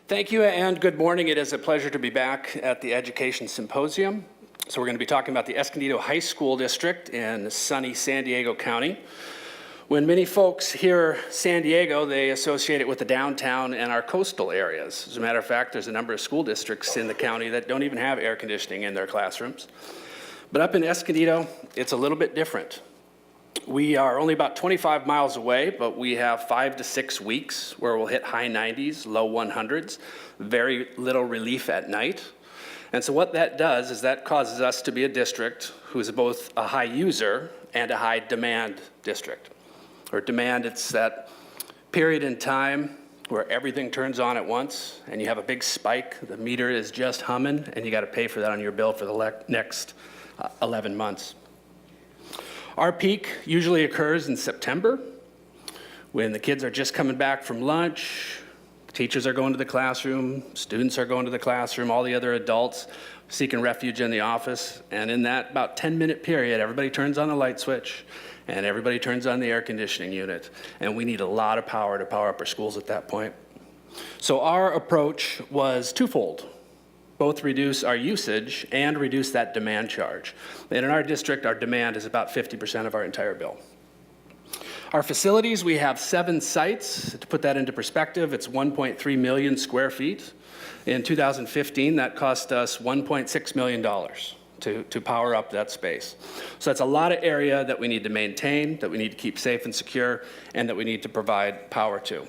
Thank you and good morning. It is a pleasure to be back at the Education Symposium. So we're going to be talking about the Escondido High School District in sunny San Diego County. When many folks hear San Diego, they associate it with the downtown and our coastal areas. As a matter of fact, there's a number of school districts in the county that don't even have air conditioning in their classrooms. But up in Escondido, it's a little bit different. We are only about 25 miles away, but we have 5 to 6 weeks where we'll hit high 90s, low 100s, very little relief at night. And so what that does is that causes us to be a district who is both a high user and a high demand district. Or demand, it's that period in time where everything turns on at once and you have a big spike, the meter is just humming, and you got to pay for that on your bill for the next 11 months. Our peak usually occurs in September when the kids are just coming back from lunch, teachers are going to the classroom, students are going to the classroom, all the other adults seeking refuge in the office. And in that about 10-minute period, everybody turns on the light switch and everybody turns on the air conditioning unit. And we need a lot of power to power up our schools at that point. So our approach was twofold. Both reduce our usage and reduce that demand charge. And in our district, our demand is about 50% of our entire bill. Our facilities, we have 7 sites. To put that into perspective, it's 1.3 million square feet. In 2015, that cost us $1.6 million to power up that space. So that's a lot of area that we need to maintain, that we need to keep safe and secure, and that we need to provide power to.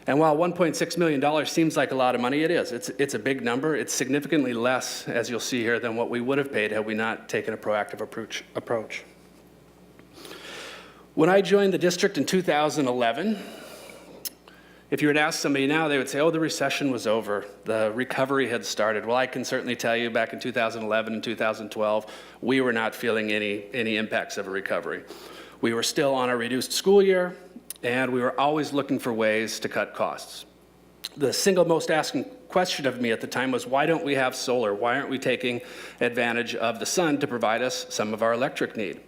And while $1.6 million seems like a lot of money, it is. It's a big number. It's significantly less, as you'll see here, than what we would have paid had we not taken a proactive approach. When I joined the district in 2011, if you were to ask somebody now, they would say, oh, the recession was over. The recovery had started. Well, I can certainly tell you back in 2011 and 2012, we were not feeling any impacts of a recovery. We were still on a reduced school year, and we were always looking for ways to cut costs. The single most asked question of me at the time was, why don't we have solar? Why aren't we taking advantage of the sun to provide us some of our electric need?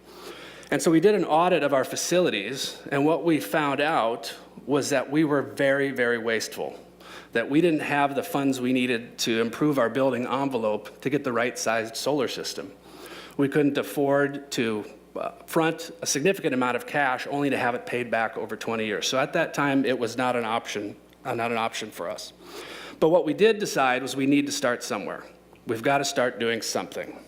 And so we did an audit of our facilities, and what we found out was that we were very, very wasteful, that we didn't have the funds we needed to improve our building envelope to get the right-sized solar system. We couldn't afford to front a significant amount of cash only to have it paid back over 20 years. So at that time, it was not an option for us. But what we did decide was we need to start somewhere. We've got to start doing something.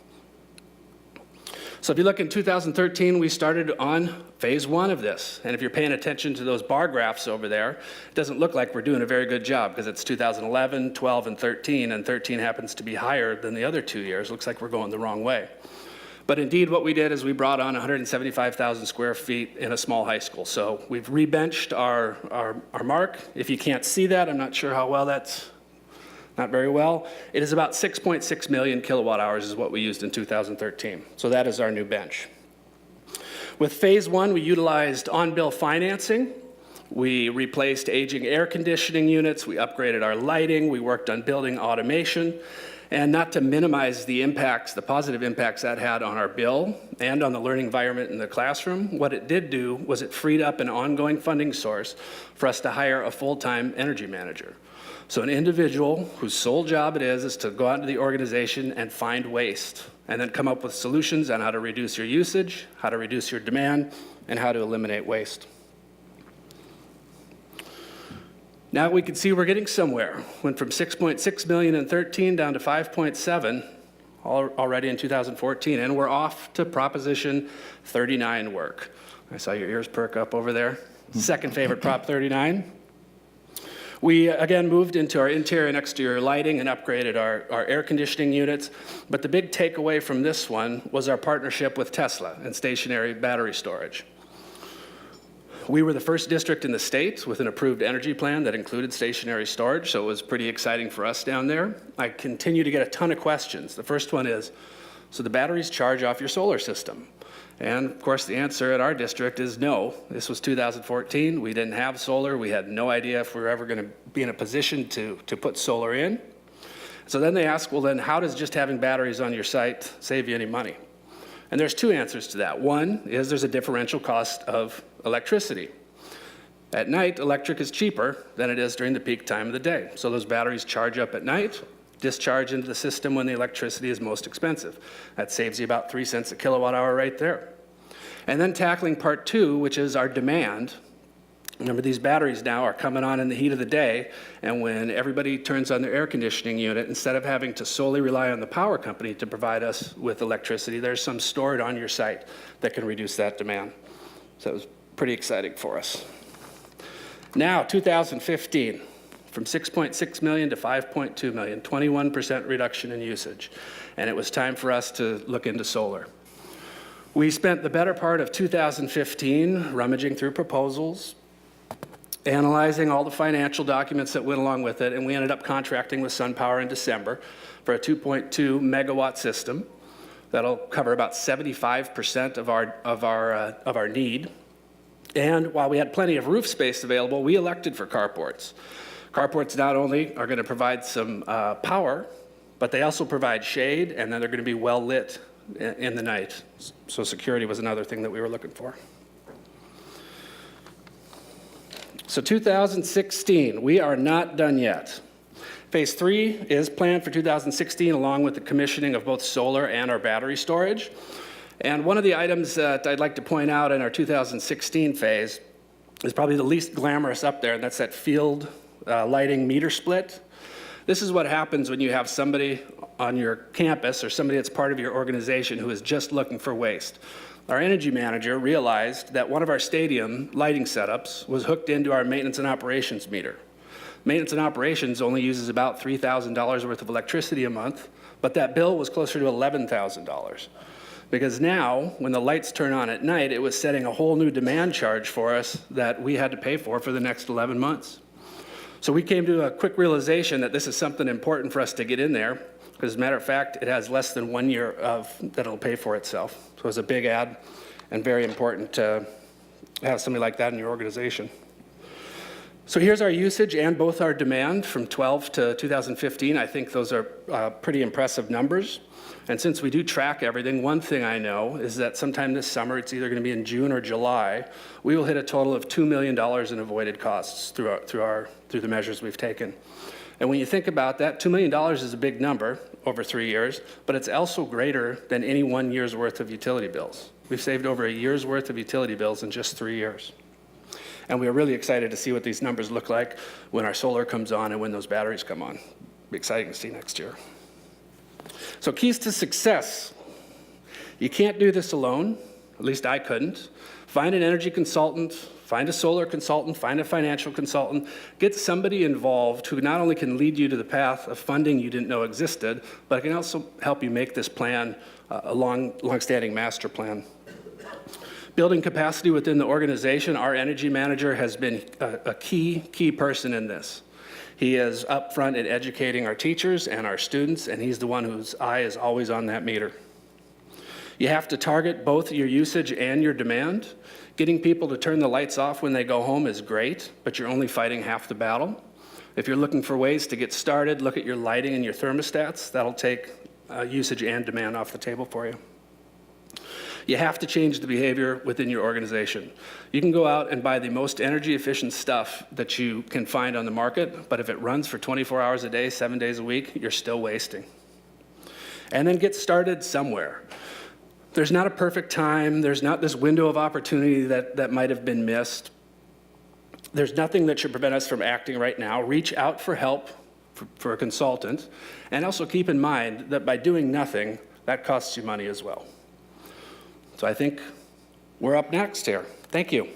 So if you look in 2013, we started on phase 1 of this. And if you're paying attention to those bar graphs over there, it doesn't look like we're doing a very good job because it's 2011, 12, and 13 happens to be higher than the other 2 years. Looks like we're going the wrong way. But indeed, what we did is we brought on 175,000 square feet in a small high school. So we've rebenched our mark. If you can't see that, I'm not sure how well that's, not very well. It is about 6.6 million kilowatt hours is what we used in 2013. So that is our new bench. With phase 1, we utilized on-bill financing. We replaced aging air conditioning units. We upgraded our lighting. We worked on building automation. And not to minimize the impacts, the positive impacts that had on our bill and on the learning environment in the classroom, what it did do was it freed up an ongoing funding source for us to hire a full-time energy manager. So an individual whose sole job it is to go out into the organization and find waste and then come up with solutions on how to reduce your usage, how to reduce your demand, and how to eliminate waste. Now we can see we're getting somewhere. Went from 6.6 million in 13 down to 5.7 already in 2014, and we're off to Proposition 39 work. I saw your ears perk up over there. Second favorite Prop 39. We again moved into our interior and exterior lighting and upgraded our air conditioning units. But the big takeaway from this one was our partnership with Tesla and stationary battery storage. We were the first district in the state with an approved energy plan that included stationary storage, so it was pretty exciting for us down there. I continue to get a ton of questions. The first one is, so the batteries charge off your solar system? And of course the answer at our district is no. This was 2014, we didn't have solar, we had no idea if we were ever gonna be in a position to put solar in. So then they ask, well then how does just having batteries on your site save you any money? And there's 2 answers to that. One is there's a differential cost of electricity. At night, electric is cheaper than it is during the peak time of the day. So those batteries charge up at night, discharge into the system when the electricity is most expensive. That saves you about 3 cents a kilowatt hour right there. And then tackling part two, which is our demand. Remember, these batteries now are coming on in the heat of the day, and when everybody turns on their air conditioning unit, instead of having to solely rely on the power company to provide us with electricity, there's some stored on your site that can reduce that demand. So it was pretty exciting for us. Now, 2015, from 6.6 million to 5.2 million, 21% reduction in usage. And it was time for us to look into solar. We spent the better part of 2015 rummaging through proposals, analyzing all the financial documents that went along with it, and we ended up contracting with SunPower in December for a 2.2 megawatt system that'll cover about 75% of our need. And while we had plenty of roof space available, we elected for carports. Carports not only are going to provide some power, but they also provide shade, and then they're going to be well lit in the night. So security was another thing that we were looking for. So 2016, we are not done yet. Phase 3 is planned for 2016, along with the commissioning of both solar and our battery storage. And one of the items that I'd like to point out in our 2016 phase is probably the least glamorous up there, and that's that field lighting meter split. This is what happens when you have somebody on your campus or somebody that's part of your organization who is just looking for waste. Our energy manager realized that one of our stadium lighting setups was hooked into our maintenance and operations meter. Maintenance and operations only uses about $3,000 worth of electricity a month, but that bill was closer to $11,000. Because now, when the lights turn on at night, it was setting a whole new demand charge for us that we had to pay for the next 11 months. So we came to a quick realization that this is something important for us to get in there, because as a matter of fact, it has less than 1 year that it'll pay for itself. So it was a big ad and very important to have somebody like that in your organization. So here's our usage and both our demand from 12 to 2015. I think those are pretty impressive numbers. And since we do track everything, one thing I know is that sometime this summer, it's either going to be in June or July, we will hit a total of $2 million in avoided costs through the measures we've taken. And when you think about that, $2 million is a big number over 3 years, but it's also greater than any 1 year's worth of utility bills. We've saved over a year's worth of utility bills in just 3 years. And we are really excited to see what these numbers look like when our solar comes on and when those batteries come on. It'll be exciting to see next year. So keys to success. You can't do this alone. At least I couldn't. Find an energy consultant, find a solar consultant, find a financial consultant. Get somebody involved who not only can lead you to the path of funding you didn't know existed, but can also help you make this plan a long-standing master plan. Building capacity within the organization, our energy manager has been a key person in this. He is up front in educating our teachers and our students, and he's the one whose eye is always on that meter. You have to target both your usage and your demand. Getting people to turn the lights off when they go home is great, but you're only fighting half the battle. If you're looking for ways to get started, look at your lighting and your thermostats. That'll take usage and demand off the table for you. You have to change the behavior within your organization. You can go out and buy the most energy efficient stuff that you can find on the market, but if it runs for 24 hours a day, 7 days a week, you're still wasting. And then get started somewhere. There's not a perfect time. There's not this window of opportunity that might have been missed. There's nothing that should prevent us from acting right now. Reach out for help for a consultant, and also keep in mind that by doing nothing, that costs you money as well. So I think we're up next here. Thank you.